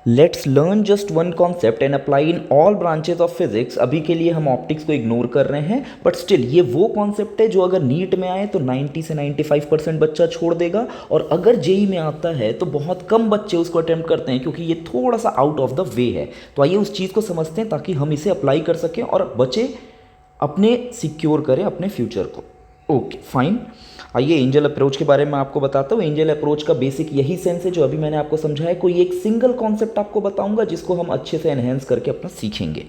Let's learn just one concept and apply in all branches of physics. अभी के लिए हम ऑप्टिक्स को इग्नोर कर रहे हैं, बट स्टिल ये वो कॉन्सेप्ट है जो अगर नीट में आए तो 90 से 95% बच्चा छोड़ देगा, और अगर जेई में आता है तो बहुत कम बच्चे उसको अटेम्प्ट करते हैं, क्योंकि ये थोड़ा सा आउट ऑफ द वे है। तो आइए उस चीज़ को समझते हैं ताकि हम इसे अप्लाई कर सकें और बच्चे अपने सिक्योर करें अपने फ्यूचर को। ओके फाइन, आइए एंजल अप्रोच के बारे में आपको बताता हूँ। एंजल अप्रोच का बेसिक यही सेंस है जो अभी मैंने आपको समझाया। कोई एक सिंगल कॉन्सेप्ट आपको बताऊंगा जिसको हम अच्छे से एनहेंस करके अपना सीखेंगे।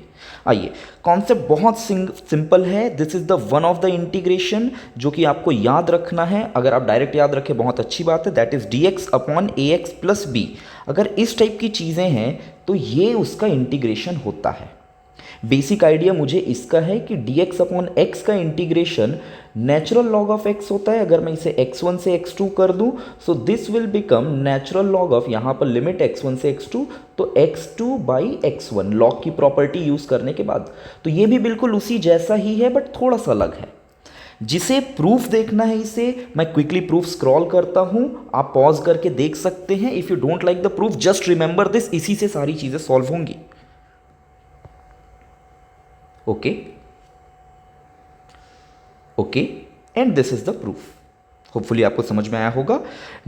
आइए, कॉन्सेप्ट बहुत सिंपल है। This is the one of the integration जो कि आपको याद रखना है। अगर आप डायरेक्ट याद रखें बहुत अच्छी बात है। That is D X upon A X plus B. अगर इस टाइप की चीज़ें हैं तो ये उसका इंटीग्रेशन होता है। बेसिक आइडिया मुझे इसका है कि dx अपॉन एक्स का integration natural log of x होता है। अगर मैं इसे x1 से x2 कर दूं, so this will become natural log of, यहां पर लिमिट x1 से x2, तो x2 बाई x1 लॉग की प्रॉपर्टी यूज करने के बाद। तो ये भी बिल्कुल उसी जैसा ही है बट थोड़ा सा अलग है। जिसे प्रूफ देखना है इसे मैं क्विकली प्रूफ स्क्रॉल करता हूं, आप पॉज करके देख सकते हैं। If you don't like the proof just remember this, इसी से सारी चीजें सॉल्व होंगी। Okay okay, and this is the proof. Hopefully आपको समझ में आया होगा।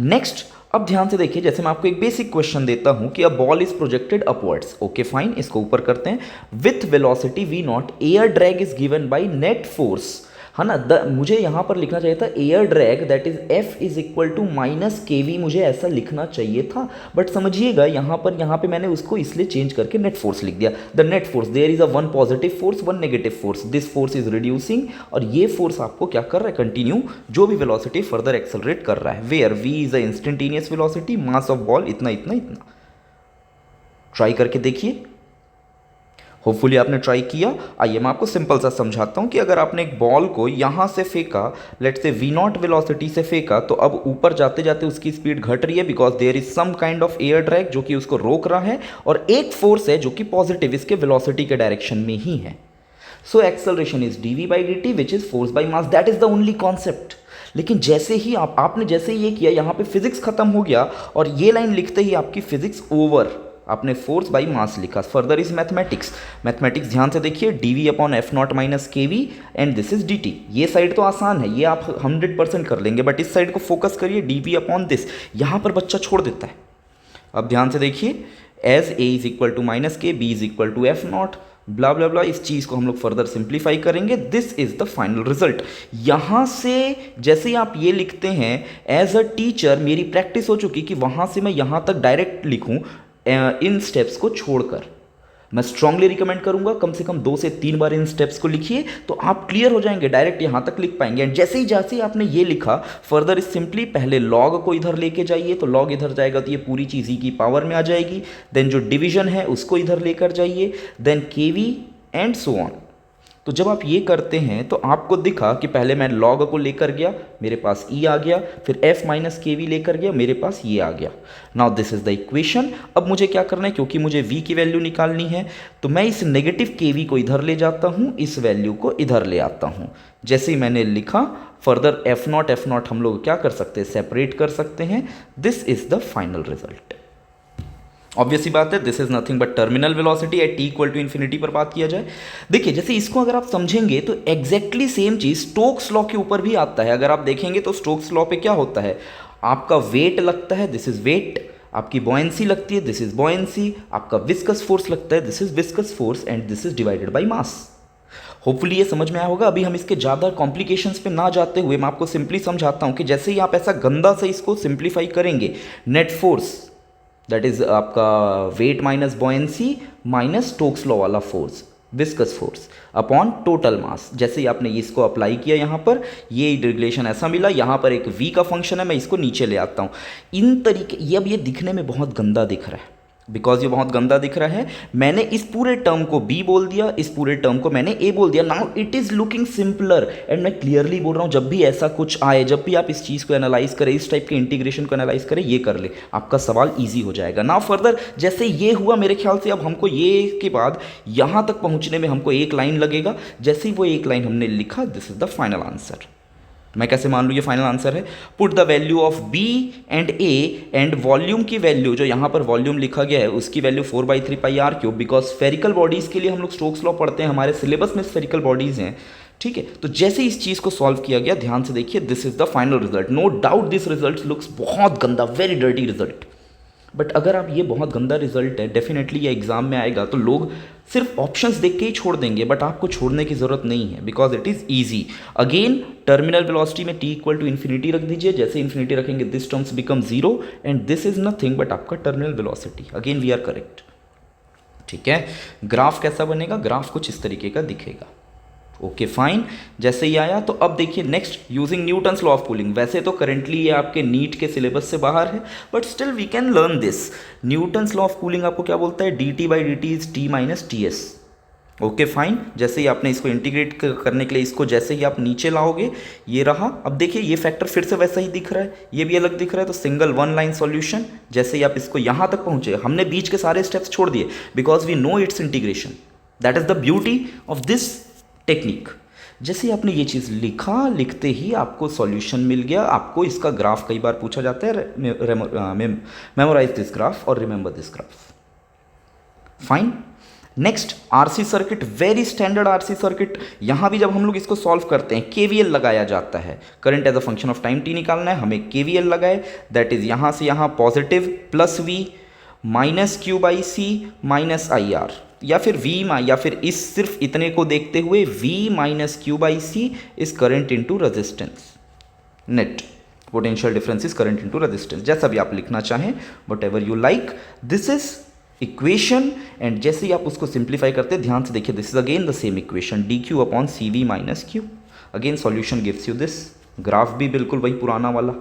नेक्स्ट, अब ध्यान से देखिए, जैसे मैं आपको एक बेसिक क्वेश्चन देता हूं कि a ball is projected upwards. Okay fine, इसको ऊपर करते हैं। With velocity v not, air drag is given by net force, है ना। मुझे यहां पर लिखना चाहिए था air drag that is F is equal to minus K V, मुझे ऐसा लिखना चाहिए था। बट समझिएगा यहां पे मैंने उसको इसलिए चेंज करके नेट फोर्स लिख दिया। The net force, there is a one positive force one negative force, this force is reducing, और ये फोर्स आपको क्या कर रहा है, कंटिन्यू जो भी वेलोसिटी फर्दर एक्सेलरेट कर रहा है। Where v is a instantaneous velocity, mass of ball इतना इतना इतना। ट्राई करके देखिए, होपफुली आपने ट्राई किया। आइए मैं आपको सिंपल सा समझाता हूं कि अगर आपने एक बॉल को यहां से फेंका, let's say we not velocity से फेंका, तो अब ऊपर जाते जाते उसकी स्पीड घट रही है because there is some kind of air drag जो कि उसको रोक रहा है, और एक फोर्स है जो कि पॉजिटिव इसके वेलोसिटी के डायरेक्शन में ही है। So acceleration is dv by dt which is force by mass, that is the only concept. लेकिन जैसे ही आपने जैसे ही ये किया, यहां पे फिजिक्स खत्म हो गया, और ये लाइन लिखते ही आपकी फिजिक्स ओवर, आपने फोर्स बाई मास लिखा। Further is mathematics. मैथमेटिक्स ध्यान से देखिए, dv upon F naught minus K V and this is dt। ये साइड तो आसान है, ये आप 100% कर लेंगे, बट इस साइड को फोकस करिए, dv अपॉन दिस, यहां पर बच्चा छोड़ देता है। अब ध्यान से देखिए, as a is equal to minus K, b is equal to F naught, blah blah blah, इस चीज को हम लोग फर्दर सिंप्लीफाई करेंगे। This is the final result. यहां से जैसे ही आप ये लिखते हैं, एज अ टीचर मेरी प्रैक्टिस हो चुकी कि वहां से मैं यहां तक डायरेक्ट लिखूं इन स्टेप्स को छोड़कर। मैं स्ट्रांगली रिकमेंड करूंगा कम से कम 2 से 3 बार इन स्टेप्स को लिखिए, तो आप क्लियर हो जाएंगे, डायरेक्ट यहां तक लिख पाएंगे। एंड जैसे ही आपने ये लिखा, फर्दर इज सिंपली पहले लॉग को इधर लेके जाइए, तो लॉग इधर जाएगा तो ये पूरी चीज की पावर में आ जाएगी। देन जो डिवीजन है उसको इधर लेकर जाइए, then KV and so on. तो जब आप ये करते हैं तो आपको दिखा कि पहले मैं लॉग को लेकर गया, मेरे पास ई आ गया, फिर एफ माइनस के वी लेकर गया, मेरे पास ये आ गया। Now this is the equation. अब मुझे क्या करना है, क्योंकि मुझे v की वैल्यू निकालनी है, तो मैं इस नेगेटिव के वी को इधर ले जाता हूं, इस वैल्यू को इधर ले आता हूं। जैसे ही मैंने लिखा, फर्दर एफ नॉट हम लोग क्या कर सकते हैं, सेपरेट कर सकते हैं। This is the final result. Obviously बात है, this is nothing but terminal velocity at T equal to infinity पर बात किया जाए। देखिए, जैसे इसको अगर आप समझेंगे तो एग्जैक्टली सेम चीज स्टोक्स लॉ के ऊपर भी आता है। अगर आप देखेंगे तो स्टोक्स लॉ पे क्या होता है, आपका वेट लगता है, दिस इज वेट, आपकी बॉयंसी लगती है, दिस इज बॉयंसी, आपका विस्कस फोर्स लगता है, this is viscous force, and this is divided by mass. Hopefully ये समझ में आया होगा। अभी हम इसके ज़्यादा कॉम्प्लिकेशंस पे ना जाते हुए मैं आपको सिंपली समझाता हूं कि जैसे ही आप ऐसा गंदा से इसको सिंप्लीफाई करेंगे, नेट फोर्स दैट इज आपका weight minus buoyancy minus Stokes law वाला force, viscous force upon total mass. जैसे ही आपने इसको अप्लाई किया यहाँ पर, ये रिलेशन ऐसा मिला, यहाँ पर एक v का फंक्शन है, मैं इसको नीचे ले आता हूँ। इन तरीके, ये अब ये दिखने में बहुत गंदा दिख रहा है, बिकॉज ये बहुत गंदा दिख रहा है। मैंने इस पूरे टर्म को b बोल दिया, इस पूरे टर्म को मैंने a बोल दिया। Now it is looking simpler, and मैं क्लियरली बोल रहा हूं, जब भी ऐसा कुछ आए, जब भी आप इस चीज को एनालाइज करें, इस टाइप के इंटीग्रेशन को एनालाइज करें, ये कर ले, आपका सवाल ईजी हो जाएगा। नाउ फर्दर जैसे ये हुआ, मेरे ख्याल से अब हमको ये के बाद यहां तक पहुंचने में हमको एक लाइन लगेगा। जैसे ही वो एक लाइन हमने लिखा, this is the final answer. मैं कैसे मान लूँ ये फाइनल आंसर है? Put the value of B and A and volume की वैल्यू, जो यहाँ पर वॉल्यूम लिखा गया है उसकी value 4/3 pi R cube, because spherical bodies के लिए हम लोग स्टोक्स लॉ पढ़ते हैं, हमारे सिलेबस में स्फेरिकल बॉडीज़ हैं, ठीक है। तो जैसे इस चीज़ को सॉल्व किया गया, ध्यान से देखिए, this is the final result. No doubt this result looks बहुत गंदा, वेरी डर्टी रिजल्ट, बट अगर आप ये बहुत गंदा रिजल्ट है, डेफिनेटली ये एग्जाम में आएगा तो लोग सिर्फ ऑप्शंस देख के ही छोड़ देंगे, बट आपको छोड़ने की जरूरत नहीं है, because it is easy. Again terminal velocity में t इक्वल टू इन्फिनिटी रख दीजिए, जैसे इन्फिनिटी रखेंगे this terms become zero and this is nothing but आपका terminal velocity. Again we are correct, ठीक है। ग्राफ कैसा बनेगा? ग्राफ कुछ इस तरीके का दिखेगा। ओके फाइन, जैसे ही आया तो अब देखिए next, using Newton's law of cooling. वैसे तो करेंटली ये आपके नीट के सिलेबस से बाहर है, but still we can learn this. Newton's law of cooling आपको क्या बोलता है? dt/dt is t minus ts। Okay fine, जैसे ही आपने इसको इंटीग्रेट करने के लिए इसको जैसे ही आप नीचे लाओगे, ये रहा। अब देखिए ये फैक्टर फिर से वैसा ही दिख रहा है, ये भी अलग दिख रहा है, तो सिंगल वन लाइन सॉल्यूशन। जैसे ही आप इसको यहाँ तक पहुँचे, हमने बीच के सारे स्टेप्स छोड़ दिए because we know it's integration. That is the beauty of this technique. जैसे ही आपने ये चीज़ लिखा, लिखते ही आपको सॉल्यूशन मिल गया। आपको इसका ग्राफ कई बार पूछा जाता है, मेमोराइज दिस ग्राफ और remember this graph. Fine, next RC circuit, very standard RC circuit. यहाँ भी जब हम लोग इसको सॉल्व करते हैं, केवीएल लगाया जाता है। Current as a function of time T निकालना है, हमें केवीएल लगाए, दैट इज यहाँ से यहाँ positive plus V minus Q by C minus I R, या फिर V या फिर इस सिर्फ इतने को देखते हुए V minus Q by C is current into resistance. Net potential difference is current into resistance, जैसा भी आप लिखना चाहें, whatever you like. This is equation, and जैसे ही आप उसको सिंप्लीफाई करते हैं, ध्यान से देखिए, this is again the same equation, D Q upon C V minus Q. Again solution gives you this. Graph भी बिल्कुल वही पुराना वाला,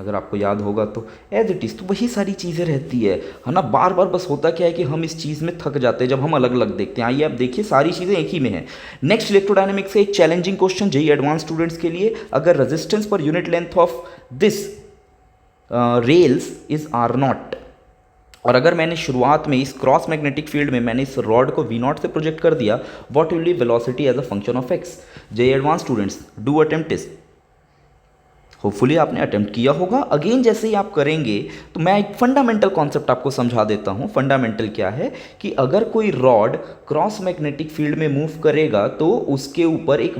अगर आपको याद होगा तो एज इट इज़, तो वही सारी चीज़ें रहती है ना। बार बार बस होता क्या है कि हम इस चीज़ में थक जाते हैं जब हम अलग अलग देखते हैं। आइए आप देखिए, सारी चीज़ें एक ही में है। नेक्स्ट इलेक्ट्रोडायनेमिक्स से एक challenging question, JEE advance students के लिए। अगर resistance per unit length of this rails is R0, और अगर मैंने शुरुआत में इस क्रॉस मैग्नेटिक फील्ड में मैंने इस रॉड को V0 से प्रोजेक्ट कर दिया, what will be velocity as a function of x? JEE advance students, do attempt इस। होपफुली आपने अटेम्प्ट किया होगा। अगेन जैसे ही आप करेंगे तो मैं एक फंडामेंटल कॉन्सेप्ट आपको समझा देता हूँ। फंडामेंटल क्या है कि अगर कोई रॉड क्रॉस मैग्नेटिक फील्ड में मूव करेगा तो उसके ऊपर एक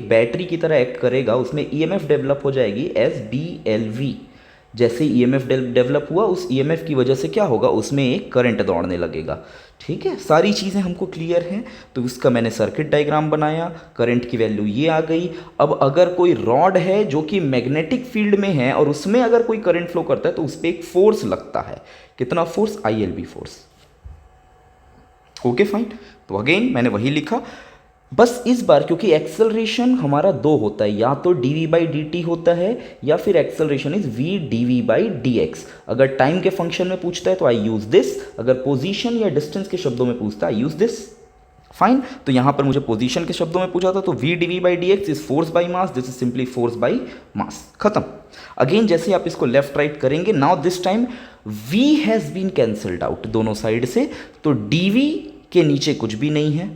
बैटरी की तरह एक्ट करेगा, उसमें ईएमएफ डेवलप हो जाएगी एज BLV। जैसे ईएमएफ डेवलप हुआ, उस ईएमएफ की वजह से क्या होगा, उसमें एक करंट दौड़ने लगेगा। ठीक है, सारी चीज़ें हमको क्लियर हैं। तो उसका मैंने सर्किट डायग्राम बनाया, करंट की वैल्यू ये आ गई। अब अगर कोई रॉड है जो कि मैग्नेटिक फील्ड में है और उसमें अगर कोई करंट फ्लो करता है तो उस पर एक फोर्स लगता है। कितना force? ILB force. Okay fine, तो अगेन मैंने वही लिखा, बस इस बार क्योंकि एक्सेलरेशन हमारा दो होता है, या तो dv/dt होता है या फिर एक्सेलरेशन इज v dv/dx। अगर टाइम के फंक्शन में पूछता है तो आई यूज दिस, अगर पोजीशन या डिस्टेंस के शब्दों में पूछता है आई यूज दिस। फाइन, तो यहां पर मुझे पोजीशन के शब्दों में पूछा था तो v dv/dx is force by mass, this is simply force by mass. खत्म। अगेन जैसे आप इसको लेफ्ट राइट करेंगे, now this time v has been cancelled out दोनों साइड से, तो dv के नीचे कुछ भी नहीं है,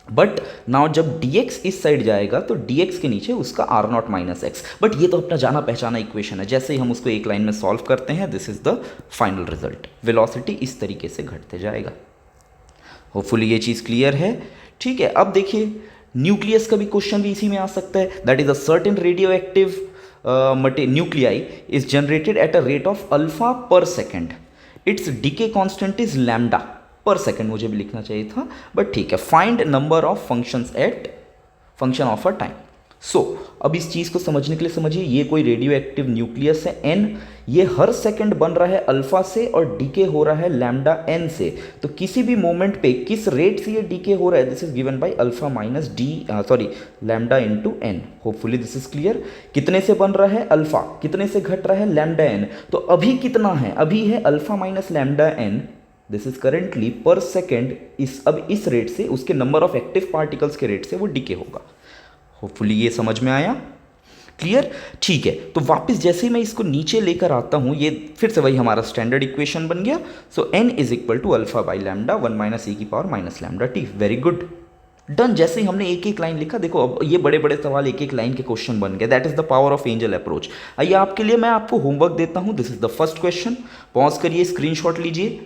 बट नाउ जब dx इस साइड जाएगा तो dx के नीचे उसका R0 माइनस एक्स। बट ये तो अपना जाना पहचाना इक्वेशन है, जैसे ही हम उसको एक लाइन में सॉल्व करते हैं, this is the final result. Velocity इस तरीके से घटते जाएगा। होपफुली ये चीज़ क्लियर है। ठीक है, अब देखिए न्यूक्लियस का भी क्वेश्चन भी इसी में आ सकता है। That is a certain radio active nuclei is generated at a rate of alpha per second. Its decay constant is lambda per second, मुझे भी लिखना चाहिए था बट ठीक है। Find number of functions at function of a time. So अब इस चीज़ को समझने के लिए समझिए, ये कोई रेडियो एक्टिव न्यूक्लियस है n, ये हर सेकंड बन रहा है अल्फा से और डीके हो रहा है लैम्डा n से। तो किसी भी मोमेंट पे किस रेट से ये डीके हो रहा है, this is given by alpha minus lambda into n। Hopefully this is clear. कितने से बन रहा है? अल्फा। कितने से घट रहा है? Lambda n। तो अभी कितना है? अभी है alpha minus lambda n, this is currently पर सेकेंड। अब इस रेट से उसके नंबर ऑफ एक्टिव पार्टिकल्स के रेट से वो डीके होगा। होपफुली ये समझ में आया, क्लियर। ठीक है, तो वापस जैसे मैं इसको नीचे लेकर आता हूं, ये फिर से वही हमारा स्टैंडर्ड इक्वेशन बन गया। So n is equal to alpha by lambda 1 minus e की power minus lambda t। Very good. Done. जैसे ही हमने एक एक लाइन लिखा, देखो अब ये बड़े बड़े सवाल एक एक लाइन के क्वेश्चन बन गए। That is the power of angel approach. आइए आपके लिए मैं आपको होमवर्क देता हूं। This is the first question. Pause करिए, स्क्रीनशॉट लीजिए,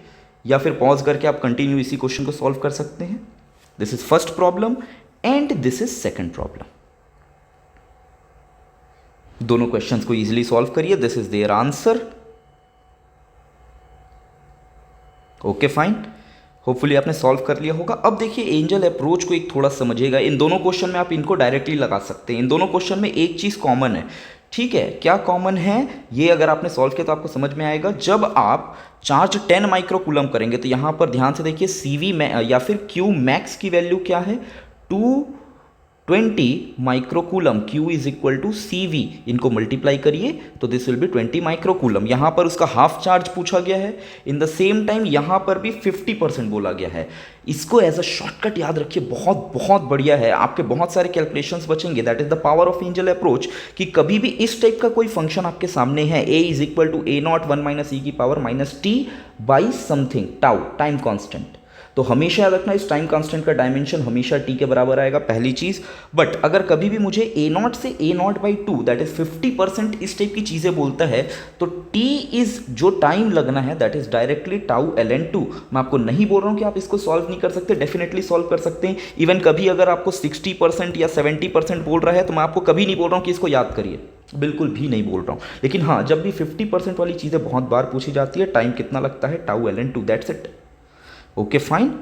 या फिर पॉज करके आप कंटिन्यू इसी क्वेश्चन को सॉल्व कर सकते हैं। This is first problem and this is second problem. दोनों क्वेश्चंस को इजीली सॉल्व करिए। This is their answer. Okay fine, hopefully आपने सॉल्व कर लिया होगा। अब देखिए एंजल अप्रोच को एक थोड़ा समझिएगा। इन दोनों क्वेश्चन में आप इनको डायरेक्टली लगा सकते हैं। इन दोनों क्वेश्चन में एक चीज़ कॉमन है, ठीक है? क्या कॉमन है ये अगर आपने सॉल्व किया तो आपको समझ में आएगा। जब आप चार्ज 10 माइक्रोकूलम करेंगे तो यहाँ पर ध्यान से देखिए CV में या फिर Q मैक्स की वैल्यू क्या है, 220 microcoulomb. Q is equal to CV, इनको मल्टीप्लाई करिए तो दिस विल बी 20 माइक्रोकूलम। यहाँ पर उसका हाफ चार्ज पूछा गया है। इन द सेम टाइम यहाँ पर भी 50% बोला गया है। इसको एज अ शॉर्टकट याद रखिए, बहुत बहुत बढ़िया है, आपके बहुत सारे कैलकुलेशंस बचेंगे। That is the power of angel approach कि कभी भी इस टाइप का कोई फंक्शन आपके सामने है, a is equal to a0 1 minus e की power minus t by something tau, time constant, तो हमेशा याद रखना इस टाइम कांस्टेंट का डायमेंशन हमेशा t के बराबर आएगा, पहली चीज। बट अगर कभी भी मुझे a0 से a0 बाई 2 दैट इज 50% इस टाइप की चीजें बोलता है तो t इज जो टाइम लगना है that is directly tau ln2। मैं आपको नहीं बोल रहा हूं कि आप इसको सॉल्व नहीं कर सकते, डेफिनेटली सॉल्व कर सकते हैं। इवन कभी अगर आपको 60% या 70% बोल रहा है तो मैं आपको कभी नहीं बोल रहा हूं कि इसको याद करिए, बिल्कुल भी नहीं बोल रहा हूं। लेकिन हाँ, जब भी 50% वाली चीजें बहुत बार पूछी जाती है, टाइम कितना लगता है, tau ln2, that's it. Okay fine,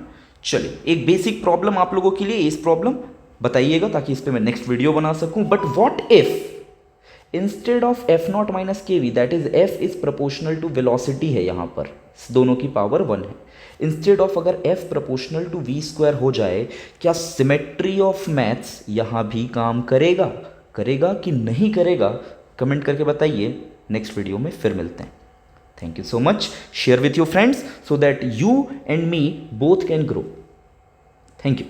चलिए एक बेसिक प्रॉब्लम आप लोगों के लिए, इस प्रॉब्लम बताइएगा ताकि इस पे मैं नेक्स्ट वीडियो बना सकूं। But what if instead of f0 minus kv that is f is proportional to velocity है, यहां पर दोनों की पावर 1 है। इंस्टेड ऑफ अगर f proportional to v square हो जाए, क्या सिमेट्री ऑफ मैथ्स यहां भी काम करेगा? करेगा कि नहीं करेगा? कमेंट करके बताइए। नेक्स्ट वीडियो में फिर मिलते हैं। Thank you so much. Share with your friends so that you and me both can grow. Thank you.